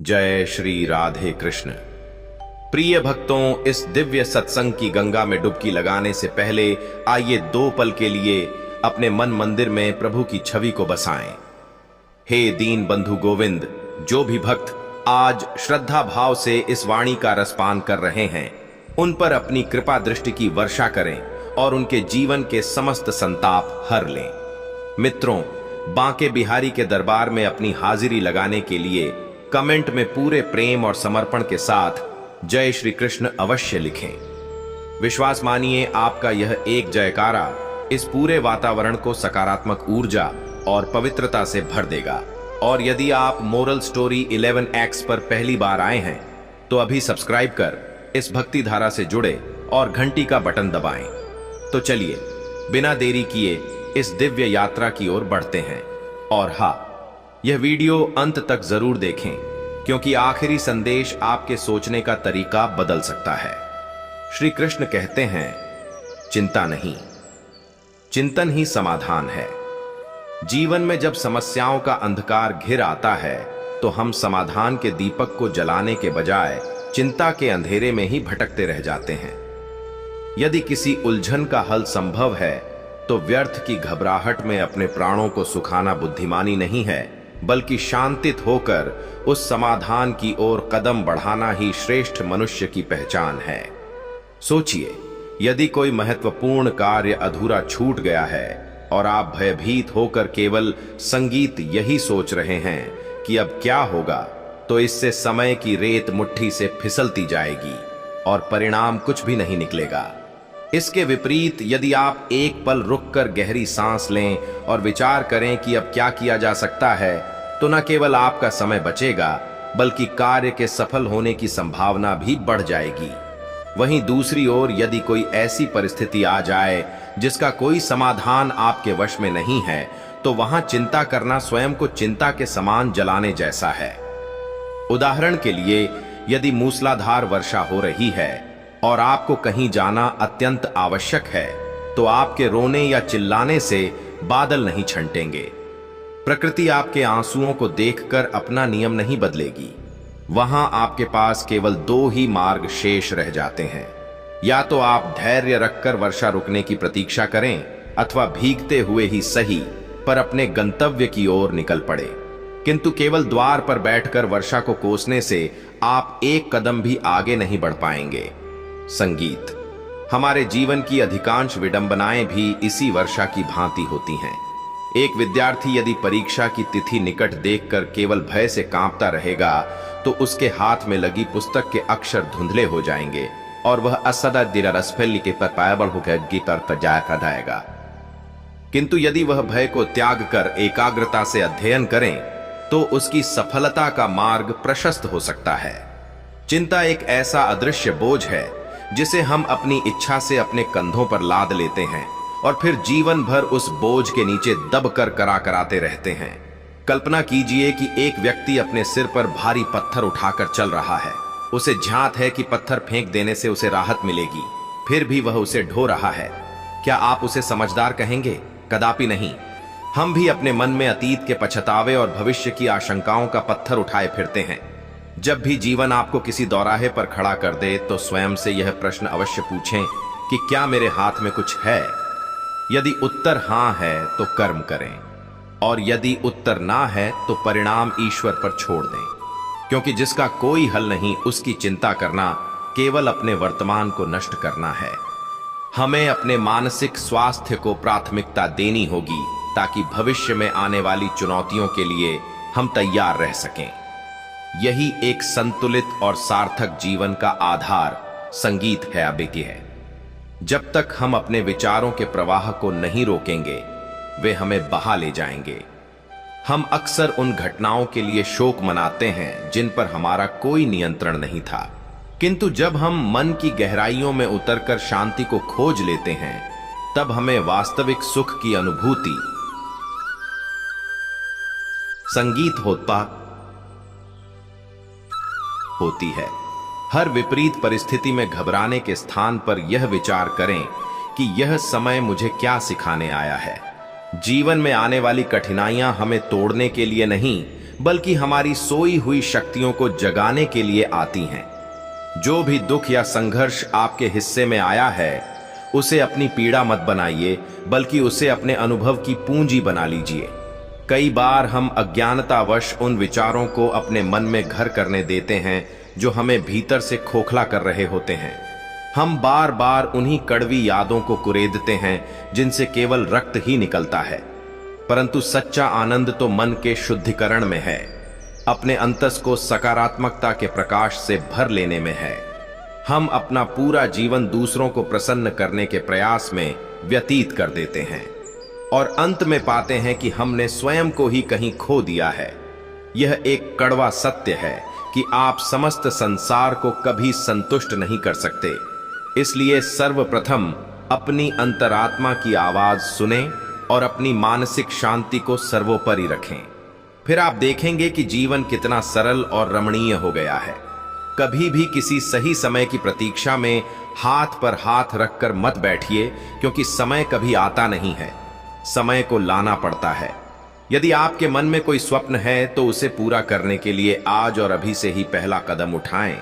जय श्री राधे कृष्ण। प्रिय भक्तों, इस दिव्य सत्संग की गंगा में डुबकी लगाने से पहले आइए 2 पल के लिए अपने मन मंदिर में प्रभु की छवि को बसाएं। हे दीन बंधु गोविंद, जो भी भक्त आज श्रद्धा भाव से इस वाणी का रसपान कर रहे हैं, उन पर अपनी कृपा दृष्टि की वर्षा करें और उनके जीवन के समस्त संताप हर लें। मित्रों, बांके बिहारी के दरबार में अपनी हाजिरी लगाने के लिए कमेंट में पूरे प्रेम और समर्पण के साथ जय श्री कृष्ण अवश्य लिखें। विश्वास मानिए, आपका यह एक जयकारा इस पूरे वातावरण को सकारात्मक ऊर्जा और पवित्रता से भर देगा। और यदि आप मोरल स्टोरी 11x पर पहली बार आए हैं तो अभी सब्सक्राइब कर इस भक्ति धारा से जुड़े और घंटी का बटन दबाएं। तो चलिए बिना देरी किए इस दिव्य यात्रा की ओर बढ़ते हैं। और हाँ, यह वीडियो अंत तक जरूर देखें, क्योंकि आखिरी संदेश आपके सोचने का तरीका बदल सकता है। श्री कृष्ण कहते हैं, चिंता नहीं, चिंतन ही समाधान है। जीवन में जब समस्याओं का अंधकार घिर आता है तो हम समाधान के दीपक को जलाने के बजाय चिंता के अंधेरे में ही भटकते रह जाते हैं। यदि किसी उलझन का हल संभव है तो व्यर्थ की घबराहट में अपने प्राणों को सुखाना बुद्धिमानी नहीं है, बल्कि शांतित होकर उस समाधान की ओर कदम बढ़ाना ही श्रेष्ठ मनुष्य की पहचान है। सोचिए, यदि कोई महत्वपूर्ण कार्य अधूरा छूट गया है और आप भयभीत होकर केवल संगीत यही सोच रहे हैं कि अब क्या होगा, तो इससे समय की रेत मुट्ठी से फिसलती जाएगी और परिणाम कुछ भी नहीं निकलेगा। इसके विपरीत यदि आप एक पल रुककर गहरी सांस लें और विचार करें कि अब क्या किया जा सकता है, तो न केवल आपका समय बचेगा, बल्कि कार्य के सफल होने की संभावना भी बढ़ जाएगी। वहीं दूसरी ओर यदि कोई ऐसी परिस्थिति आ जाए जिसका कोई समाधान आपके वश में नहीं है, तो वहां चिंता करना स्वयं को चिंता के समान जलाने जैसा है। उदाहरण के लिए, यदि मूसलाधार वर्षा हो रही है और आपको कहीं जाना अत्यंत आवश्यक है, तो आपके रोने या चिल्लाने से बादल नहीं छंटेंगे। प्रकृति आपके आंसुओं को देखकर अपना नियम नहीं बदलेगी। वहां आपके पास केवल 2 ही मार्ग शेष रह जाते हैं। या तो आप धैर्य रखकर वर्षा रुकने की प्रतीक्षा करें, अथवा भीगते हुए ही सही पर अपने गंतव्य की ओर निकल पड़े। किंतु केवल द्वार पर बैठकर वर्षा को कोसने से आप एक कदम भी आगे नहीं बढ़ पाएंगे। संगीत, हमारे जीवन की अधिकांश विडंबनाएं भी इसी वर्षा की भांति होती हैं। एक विद्यार्थी यदि परीक्षा की तिथि निकट देखकर केवल भय से कांपता रहेगा, तो उसके हाथ में लगी पुस्तक के अक्षर धुंधले हो जाएंगे और वह असदा दिलरसफेली के पर पायबल होकर गीतर पर जाएगा। किंतु यदि वह भय को त्याग कर एकाग्रता से अध्ययन करें, तो उसकी सफलता का मार्ग प्रशस्त हो सकता है। चिंता एक ऐसा अदृश्य बोझ है जिसे हम अपनी इच्छा से अपने कंधों पर लाद लेते हैं और फिर जीवन भर उस बोझ के नीचे दबकर करा कराते रहते हैं। कल्पना कीजिए कि एक व्यक्ति अपने सिर पर भारी पत्थर उठाकर चल रहा है। उसे झांत है कि पत्थर फेंक देने से उसे राहत मिलेगी, फिर भी वह उसे ढो रहा है। क्या आप उसे समझदार कहेंगे? कदापि नहीं। हम भी अपने मन में अतीत के पछतावे और भविष्य की आशंकाओं का पत्थर उठाए फिरते हैं। जब भी जीवन आपको किसी दौराहे पर खड़ा कर दे, तो स्वयं से यह प्रश्न अवश्य पूछें कि क्या मेरे हाथ में कुछ है? यदि उत्तर हां है तो कर्म करें, और यदि उत्तर ना है तो परिणाम ईश्वर पर छोड़ दें, क्योंकि जिसका कोई हल नहीं, उसकी चिंता करना केवल अपने वर्तमान को नष्ट करना है। हमें अपने मानसिक स्वास्थ्य को प्राथमिकता देनी होगी, ताकि भविष्य में आने वाली चुनौतियों के लिए हम तैयार रह सकें। यही एक संतुलित और सार्थक जीवन का आधार संगीत है। अबेकी है। जब तक हम अपने विचारों के प्रवाह को नहीं रोकेंगे, वे हमें बहा ले जाएंगे। हम अक्सर उन घटनाओं के लिए शोक मनाते हैं जिन पर हमारा कोई नियंत्रण नहीं था, किंतु जब हम मन की गहराइयों में उतरकर शांति को खोज लेते हैं, तब हमें वास्तविक सुख की अनुभूति संगीत होती है। हर विपरीत परिस्थिति में घबराने के स्थान पर यह विचार करें कि यह समय मुझे क्या सिखाने आया है। जीवन में आने वाली कठिनाइयां हमें तोड़ने के लिए नहीं, बल्कि हमारी सोई हुई शक्तियों को जगाने के लिए आती हैं। जो भी दुख या संघर्ष आपके हिस्से में आया है, उसे अपनी पीड़ा मत बनाइए, बल्कि उसे अपने अनुभव की पूंजी बना लीजिए। कई बार हम अज्ञानतावश उन विचारों को अपने मन में घर करने देते हैं जो हमें भीतर से खोखला कर रहे होते हैं। हम बार बार उन्हीं कड़वी यादों को कुरेदते हैं जिनसे केवल रक्त ही निकलता है, परंतु सच्चा आनंद तो मन के शुद्धिकरण में है, अपने अंतस को सकारात्मकता के प्रकाश से भर लेने में है। हम अपना पूरा जीवन दूसरों को प्रसन्न करने के प्रयास में व्यतीत कर देते हैं और अंत में पाते हैं कि हमने स्वयं को ही कहीं खो दिया है। यह एक कड़वा सत्य है कि आप समस्त संसार को कभी संतुष्ट नहीं कर सकते। इसलिए सर्वप्रथम अपनी अंतरात्मा की आवाज सुने और अपनी मानसिक शांति को सर्वोपरि रखें। फिर आप देखेंगे कि जीवन कितना सरल और रमणीय हो गया है। कभी भी किसी सही समय की प्रतीक्षा में हाथ पर हाथ रखकर मत बैठिए, क्योंकि समय कभी आता नहीं है, समय को लाना पड़ता है। यदि आपके मन में कोई स्वप्न है तो उसे पूरा करने के लिए आज और अभी से ही पहला कदम उठाएं,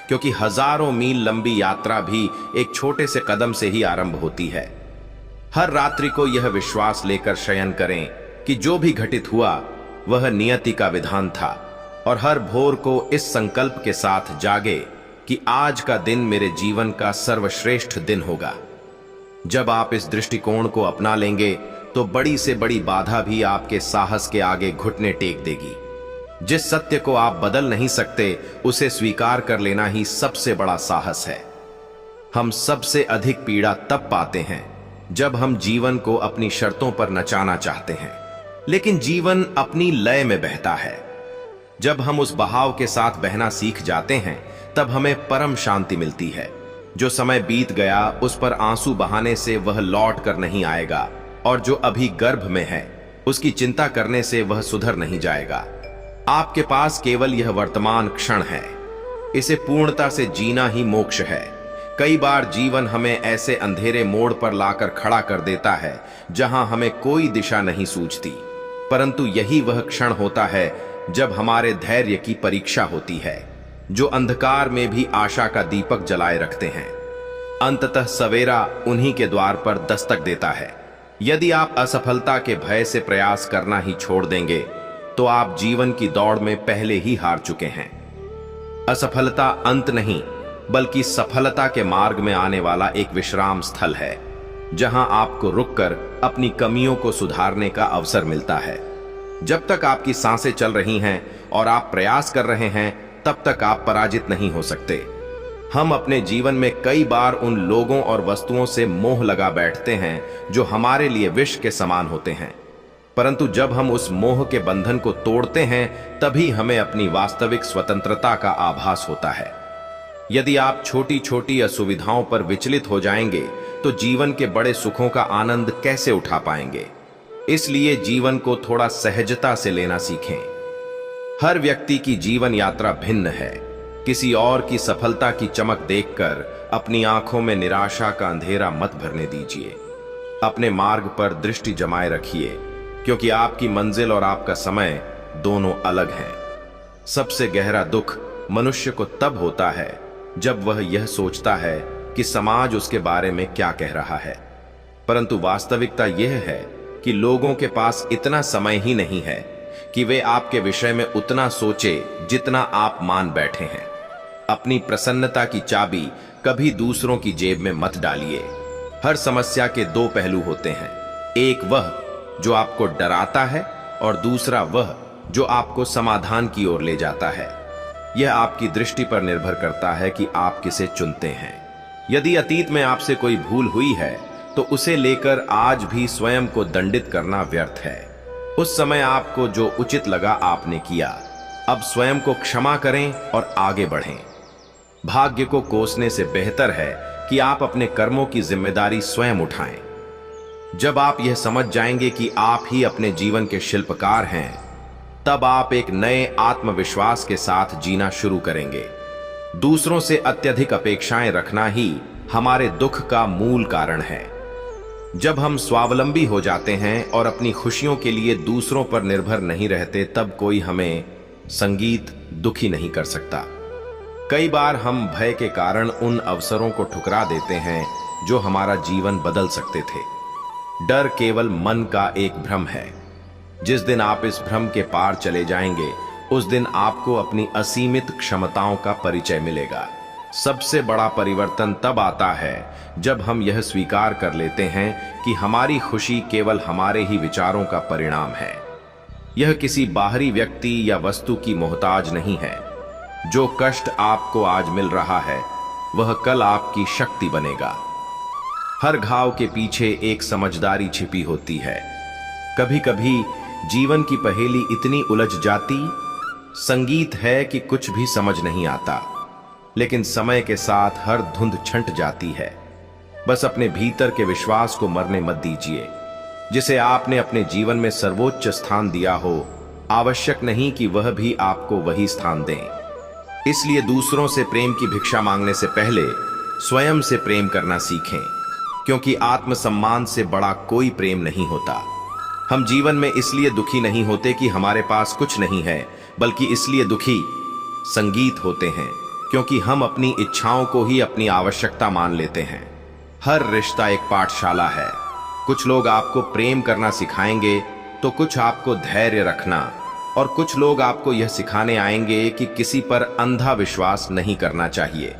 क्योंकि हजारों मील लंबी यात्रा भी एक छोटे से कदम से ही आरंभ होती है। हर रात्रि को यह विश्वास लेकर शयन करें कि जो भी घटित हुआ वह नियति का विधान था, और हर भोर को इस संकल्प के साथ जागे कि आज का दिन मेरे जीवन का सर्वश्रेष्ठ दिन होगा। जब आप इस दृष्टिकोण को अपना लेंगे तो बड़ी से बड़ी बाधा भी आपके साहस के आगे घुटने टेक देगी। जिस सत्य को आप बदल नहीं सकते, उसे स्वीकार कर लेना ही सबसे बड़ा साहस है। हम सबसे अधिक पीड़ा तब पाते हैं जब हम जीवन को अपनी शर्तों पर नचाना चाहते हैं, लेकिन जीवन अपनी लय में बहता है। जब हम उस बहाव के साथ बहना सीख जाते हैं, तब हमें परम शांति मिलती है। जो समय बीत गया उस पर आंसू बहाने से वह लौट कर नहीं आएगा, और जो अभी गर्भ में है उसकी चिंता करने से वह सुधर नहीं जाएगा। आपके पास केवल यह वर्तमान क्षण है, इसे पूर्णता से जीना ही मोक्ष है। कई बार जीवन हमें ऐसे अंधेरे मोड़ पर लाकर खड़ा कर देता है जहां हमें कोई दिशा नहीं सूझती, परंतु यही वह क्षण होता है जब हमारे धैर्य की परीक्षा होती है, जो अंधकार में भी आशा का दीपक जलाए रखते हैं। अंततः सवेरा उन्हीं के द्वार पर दस्तक देता है। यदि आप असफलता के भय से प्रयास करना ही छोड़ देंगे तो आप जीवन की दौड़ में पहले ही हार चुके हैं। असफलता अंत नहीं, बल्कि सफलता के मार्ग में आने वाला एक विश्राम स्थल है, जहां आपको रुककर अपनी कमियों को सुधारने का अवसर मिलता है। जब तक आपकी सांसें चल रही हैं और आप प्रयास कर रहे हैं, तब तक आप पराजित नहीं हो सकते। हम अपने जीवन में कई बार उन लोगों और वस्तुओं से मोह लगा बैठते हैं जो हमारे लिए विष के समान होते हैं, परंतु जब हम उस मोह के बंधन को तोड़ते हैं, तभी हमें अपनी वास्तविक स्वतंत्रता का आभास होता है। यदि आप छोटी छोटी असुविधाओं पर विचलित हो जाएंगे तो जीवन के बड़े सुखों का आनंद कैसे उठा पाएंगे। इसलिए जीवन को थोड़ा सहजता से लेना सीखें। हर व्यक्ति की जीवन यात्रा भिन्न है। किसी और की सफलता की चमक देखकर अपनी आंखों में निराशा का अंधेरा मत भरने दीजिए। अपने मार्ग पर दृष्टि जमाए रखिए, क्योंकि आपकी मंजिल और आपका समय दोनों अलग हैं। सबसे गहरा दुख मनुष्य को तब होता है जब वह यह सोचता है कि समाज उसके बारे में क्या कह रहा है, परंतु वास्तविकता यह है कि लोगों के पास इतना समय ही नहीं है कि वे आपके विषय में उतना सोचे जितना आप मान बैठे हैं। अपनी प्रसन्नता की चाबी कभी दूसरों की जेब में मत डालिए। हर समस्या के दो पहलू होते हैं, एक वह जो आपको डराता है और दूसरा वह जो आपको समाधान की ओर ले जाता है। यह आपकी दृष्टि पर निर्भर करता है कि आप किसे चुनते हैं। यदि अतीत में आपसे कोई भूल हुई है तो उसे लेकर आज भी स्वयं को दंडित करना व्यर्थ है। उस समय आपको जो उचित लगा आपने किया। अब स्वयं को क्षमा करें और आगे बढ़ें। भाग्य को कोसने से बेहतर है कि आप अपने कर्मों की जिम्मेदारी स्वयं उठाएं। जब आप यह समझ जाएंगे कि आप ही अपने जीवन के शिल्पकार हैं, तब आप एक नए आत्मविश्वास के साथ जीना शुरू करेंगे। दूसरों से अत्यधिक अपेक्षाएं रखना ही हमारे दुख का मूल कारण है। जब हम स्वावलंबी हो जाते हैं और अपनी खुशियों के लिए दूसरों पर निर्भर नहीं रहते, तब कोई हमें संगीत दुखी नहीं कर सकता। कई बार हम भय के कारण उन अवसरों को ठुकरा देते हैं जो हमारा जीवन बदल सकते थे। डर केवल मन का एक भ्रम है। जिस दिन आप इस भ्रम के पार चले जाएंगे, उस दिन आपको अपनी असीमित क्षमताओं का परिचय मिलेगा। सबसे बड़ा परिवर्तन तब आता है जब हम यह स्वीकार कर लेते हैं कि हमारी खुशी केवल हमारे ही विचारों का परिणाम है। यह किसी बाहरी व्यक्ति या वस्तु की मोहताज नहीं है। जो कष्ट आपको आज मिल रहा है, वह कल आपकी शक्ति बनेगा। हर घाव के पीछे एक समझदारी छिपी होती है। कभी कभी जीवन की पहेली इतनी उलझ जाती, संगीत है कि कुछ भी समझ नहीं आता, लेकिन समय के साथ हर धुंध छंट जाती है। बस अपने भीतर के विश्वास को मरने मत दीजिए। जिसे आपने अपने जीवन में सर्वोच्च स्थान दिया हो, आवश्यक नहीं कि वह भी आपको वही स्थान दें। इसलिए दूसरों से प्रेम की भिक्षा मांगने से पहले स्वयं से प्रेम करना सीखें, क्योंकि आत्मसम्मान से बड़ा कोई प्रेम नहीं होता। हम जीवन में इसलिए दुखी नहीं होते कि हमारे पास कुछ नहीं है, बल्कि इसलिए दुखी संगीत होते हैं क्योंकि हम अपनी इच्छाओं को ही अपनी आवश्यकता मान लेते हैं। हर रिश्ता एक पाठशाला है। कुछ लोग आपको प्रेम करना सिखाएंगे, तो कुछ आपको धैर्य रखना, और कुछ लोग आपको यह सिखाने आएंगे कि किसी पर अंधा विश्वास नहीं करना चाहिए।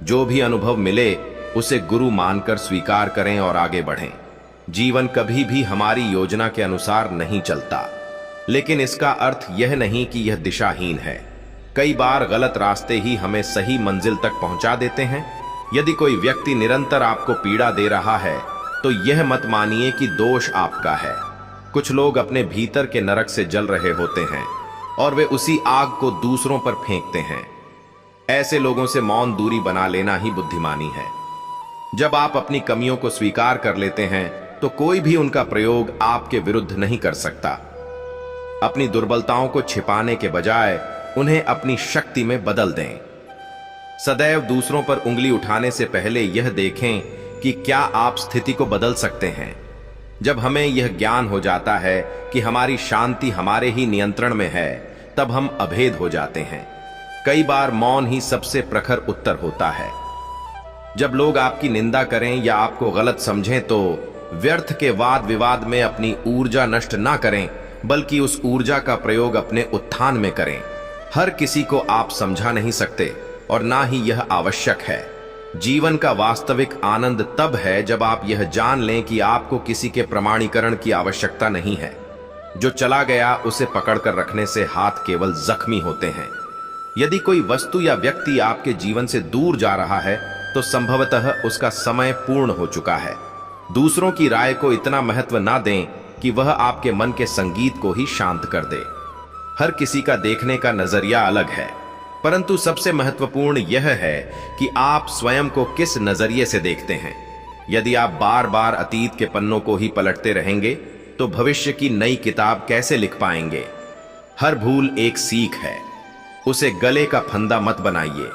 जो भी अनुभव मिले उसे गुरु मानकर स्वीकार करें और आगे बढ़ें। जीवन कभी भी हमारी योजना के अनुसार नहीं चलता, लेकिन इसका अर्थ यह नहीं कि यह दिशाहीन है। कई बार गलत रास्ते ही हमें सही मंजिल तक पहुंचा देते हैं। यदि कोई व्यक्ति निरंतर आपको पीड़ा दे रहा है, तो यह मत मानिए कि दोष आपका है। कुछ लोग अपने भीतर के नरक से जल रहे होते हैं और वे उसी आग को दूसरों पर फेंकते हैं। ऐसे लोगों से मौन दूरी बना लेना ही बुद्धिमानी है। जब आप अपनी कमियों को स्वीकार कर लेते हैं, तो कोई भी उनका प्रयोग आपके विरुद्ध नहीं कर सकता। अपनी दुर्बलताओं को छिपाने के बजाय उन्हें अपनी शक्ति में बदल दें। सदैव दूसरों पर उंगली उठाने से पहले यह देखें कि क्या आप स्थिति को बदल सकते हैं। जब हमें यह ज्ञान हो जाता है कि हमारी शांति हमारे ही नियंत्रण में है, तब हम अभेद हो जाते हैं। कई बार मौन ही सबसे प्रखर उत्तर होता है। जब लोग आपकी निंदा करें या आपको गलत समझें, तो व्यर्थ के वाद विवाद में अपनी ऊर्जा नष्ट ना करें, बल्कि उस ऊर्जा का प्रयोग अपने उत्थान में करें। हर किसी को आप समझा नहीं सकते और ना ही यह आवश्यक है। जीवन का वास्तविक आनंद तब है जब आप यह जान लें कि आपको किसी के प्रमाणीकरण की आवश्यकता नहीं है। जो चला गया उसे पकड़कर रखने से हाथ केवल जख्मी होते हैं। यदि कोई वस्तु या व्यक्ति आपके जीवन से दूर जा रहा है, तो संभवतः उसका समय पूर्ण हो चुका है। दूसरों की राय को इतना महत्व ना दें कि वह आपके मन के संगीत को ही शांत कर दे। हर किसी का देखने का नजरिया अलग है, परंतु सबसे महत्वपूर्ण यह है कि आप स्वयं को किस नजरिए से देखते हैं। यदि आप बार बार अतीत के पन्नों को ही पलटते रहेंगे, तो भविष्य की नई किताब कैसे लिख पाएंगे। हर भूल एक सीख है, उसे गले का फंदा मत बनाइए।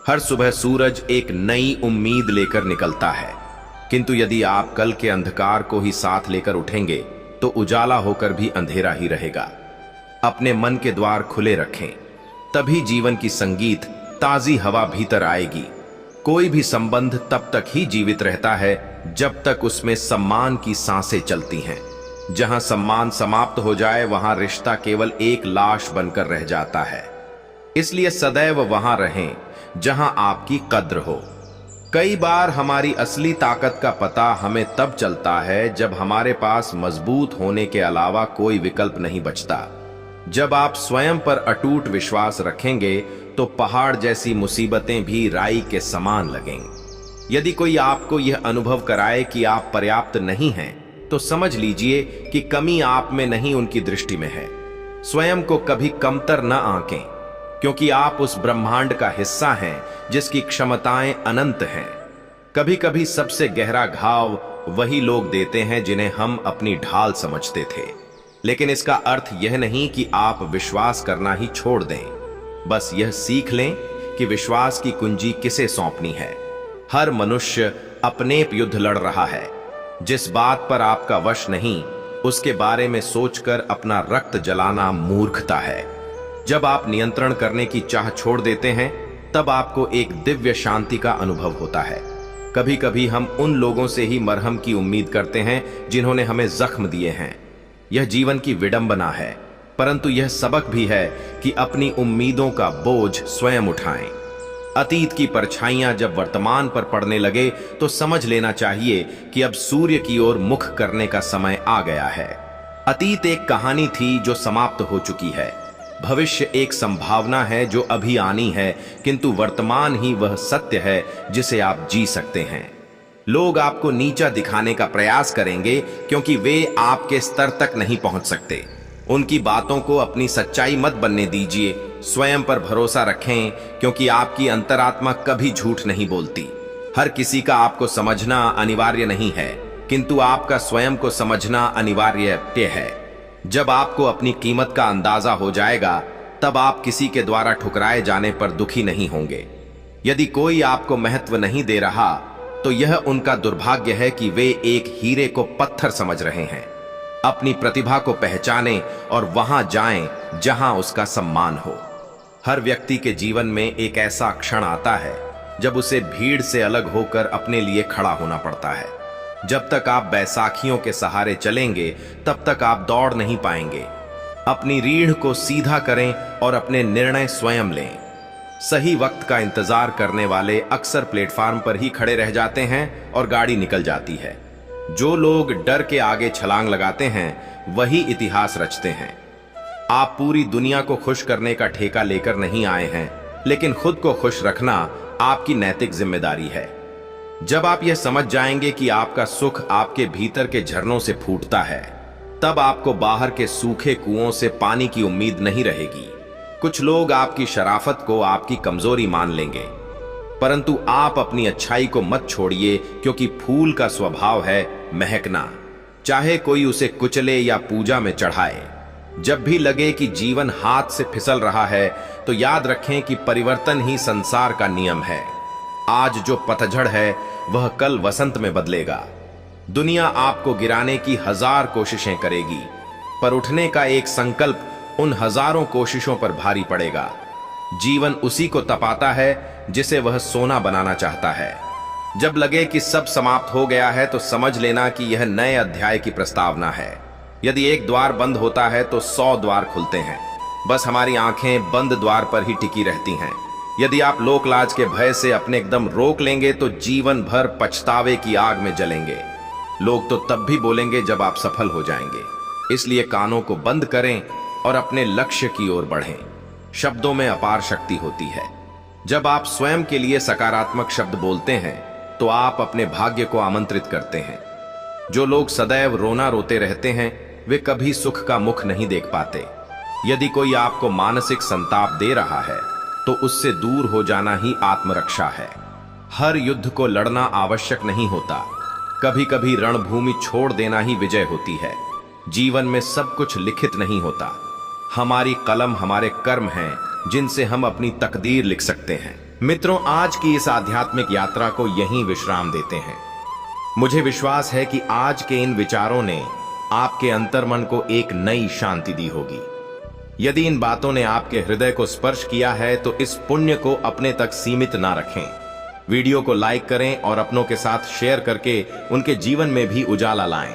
हर सुबह सूरज एक नई उम्मीद लेकर निकलता है, किंतु यदि आप कल के अंधकार को ही साथ लेकर उठेंगे, तो उजाला होकर भी अंधेरा ही रहेगा। अपने मन के द्वार खुले रखें, तभी जीवन की संगीत ताजी हवा भीतर आएगी। कोई भी संबंध तब तक ही जीवित रहता है जब तक उसमें सम्मान की सांसें चलती हैं। जहां सम्मान समाप्त हो जाए, वहां रिश्ता केवल एक लाश बनकर रह जाता है। इसलिए सदैव वहां रहें जहां आपकी कद्र हो। कई बार हमारी असली ताकत का पता हमें तब चलता है जब हमारे पास मजबूत होने के अलावा कोई विकल्प नहीं बचता। जब आप स्वयं पर अटूट विश्वास रखेंगे, तो पहाड़ जैसी मुसीबतें भी राई के समान लगेंगी। यदि कोई आपको यह अनुभव कराए कि आप पर्याप्त नहीं हैं, तो समझ लीजिए कि कमी आप में नहीं, उनकी दृष्टि में है। स्वयं को कभी कमतर न आंकें, क्योंकि आप उस ब्रह्मांड का हिस्सा हैं जिसकी क्षमताएं अनंत हैं। कभी कभी सबसे गहरा घाव वही लोग देते हैं जिन्हें हम अपनी ढाल समझते थे। लेकिन इसका अर्थ यह नहीं कि आप विश्वास करना ही छोड़ दें। बस यह सीख लें कि विश्वास की कुंजी किसे सौंपनी है। हर मनुष्य अपने युद्ध लड़ रहा है। जिस बात पर आपका वश नहीं, उसके बारे में सोचकर अपना रक्त जलाना मूर्खता है। जब आप नियंत्रण करने की चाह छोड़ देते हैं, तब आपको एक दिव्य शांति का अनुभव होता है। कभी कभी हम उन लोगों से ही मरहम की उम्मीद करते हैं जिन्होंने हमें जख्म दिए हैं। यह जीवन की विडंबना है, परंतु यह सबक भी है कि अपनी उम्मीदों का बोझ स्वयं उठाएं। अतीत की परछाइयां जब वर्तमान पर पड़ने लगे तो समझ लेना चाहिए कि अब सूर्य की ओर मुख करने का समय आ गया है। अतीत एक कहानी थी जो समाप्त हो चुकी है। भविष्य एक संभावना है जो अभी आनी है, किंतु वर्तमान ही वह सत्य है जिसे आप जी सकते हैं। लोग आपको नीचा दिखाने का प्रयास करेंगे क्योंकि वे आपके स्तर तक नहीं पहुंच सकते। उनकी बातों को अपनी सच्चाई मत बनने दीजिए। स्वयं पर भरोसा रखें, क्योंकि आपकी अंतरात्मा कभी झूठ नहीं बोलती। हर किसी का आपको समझना अनिवार्य नहीं है, किंतु आपका स्वयं को समझना अनिवार्य है। जब आपको अपनी कीमत का अंदाजा हो जाएगा, तब आप किसी के द्वारा ठुकराए जाने पर दुखी नहीं होंगे। यदि कोई आपको महत्व नहीं दे रहा, तो यह उनका दुर्भाग्य है कि वे एक हीरे को पत्थर समझ रहे हैं। अपनी प्रतिभा को पहचानें और वहां जाएं जहां उसका सम्मान हो। हर व्यक्ति के जीवन में एक ऐसा क्षण आता है जब उसे भीड़ से अलग होकर अपने लिए खड़ा होना पड़ता है। जब तक आप बैसाखियों के सहारे चलेंगे, तब तक आप दौड़ नहीं पाएंगे। अपनी रीढ़ को सीधा करें और अपने निर्णय स्वयं लें। सही वक्त का इंतजार करने वाले अक्सर प्लेटफार्म पर ही खड़े रह जाते हैं और गाड़ी निकल जाती है। जो लोग डर के आगे छलांग लगाते हैं, वही इतिहास रचते हैं। आप पूरी दुनिया को खुश करने का ठेका लेकर नहीं आए हैं, लेकिन खुद को खुश रखना आपकी नैतिक जिम्मेदारी है। जब आप यह समझ जाएंगे कि आपका सुख आपके भीतर के झरनों से फूटता है, तब आपको बाहर के सूखे कुओं से पानी की उम्मीद नहीं रहेगी। कुछ लोग आपकी शराफत को आपकी कमजोरी मान लेंगे, परंतु आप अपनी अच्छाई को मत छोड़िए, क्योंकि फूल का स्वभाव है महकना, चाहे कोई उसे कुचले या पूजा में चढ़ाए। जब भी लगे कि जीवन हाथ से फिसल रहा है, तो याद रखें कि परिवर्तन ही संसार का नियम है। आज जो पतझड़ है, वह कल वसंत में बदलेगा। दुनिया आपको गिराने की 1000 कोशिशें करेगी, पर उठने का एक संकल्प उन हजारों कोशिशों पर भारी पड़ेगा। जीवन उसी को तपाता है जिसे वह सोना बनाना चाहता है। जब लगे कि सब समाप्त हो गया है, तो समझ लेना कि यह नए अध्याय की प्रस्तावना है। यदि एक द्वार बंद होता है तो 100 द्वार खुलते हैं। बस हमारी आंखें बंद द्वार पर ही टिकी रहती हैं। यदि आप लोकलाज के भय से अपने एकदम रोक लेंगे, तो जीवन भर पछतावे की आग में जलेंगे। लोग तो तब भी बोलेंगे जब आप सफल हो जाएंगे। इसलिए कानों को बंद करें और अपने लक्ष्य की ओर बढ़ें। शब्दों में अपार शक्ति होती है। जब आप स्वयं के लिए सकारात्मक शब्द बोलते हैं, तो आप अपने भाग्य को आमंत्रित करते हैं। जो लोग सदैव रोना रोते रहते हैं, वे कभी सुख का मुख नहीं देख पाते। यदि कोई आपको मानसिक संताप दे रहा है, तो उससे दूर हो जाना ही आत्मरक्षा है। हर युद्ध को लड़ना आवश्यक नहीं होता। कभी कभी रणभूमि छोड़ देना ही विजय होती है। जीवन में सब कुछ लिखित नहीं होता। हमारी कलम हमारे कर्म हैं, जिनसे हम अपनी तकदीर लिख सकते हैं। मित्रों, आज की इस आध्यात्मिक यात्रा को यहीं विश्राम देते हैं। मुझे विश्वास है कि आज के इन विचारों ने आपके अंतर्मन को एक नई शांति दी होगी। यदि इन बातों ने आपके हृदय को स्पर्श किया है, तो इस पुण्य को अपने तक सीमित ना रखें। वीडियो को लाइक करें और अपनों के साथ शेयर करके उनके जीवन में भी उजाला लाएं।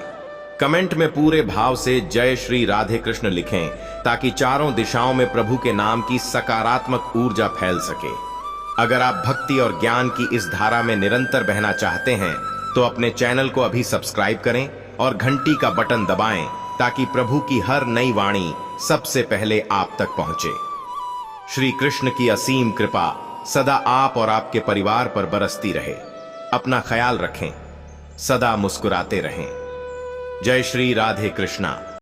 कमेंट में पूरे भाव से जय श्री राधे कृष्ण लिखें, ताकि चारों दिशाओं में प्रभु के नाम की सकारात्मक ऊर्जा फैल सके। अगर आप भक्ति और ज्ञान की इस धारा में निरंतर बहना चाहते हैं, तो अपने चैनल को अभी सब्सक्राइब करें और घंटी का बटन दबाएं, ताकि प्रभु की हर नई वाणी सबसे पहले आप तक पहुंचे। श्री कृष्ण की असीम कृपा सदा आप और आपके परिवार पर बरसती रहे। अपना ख्याल रखें, सदा मुस्कुराते रहें। जय श्री राधे कृष्णा।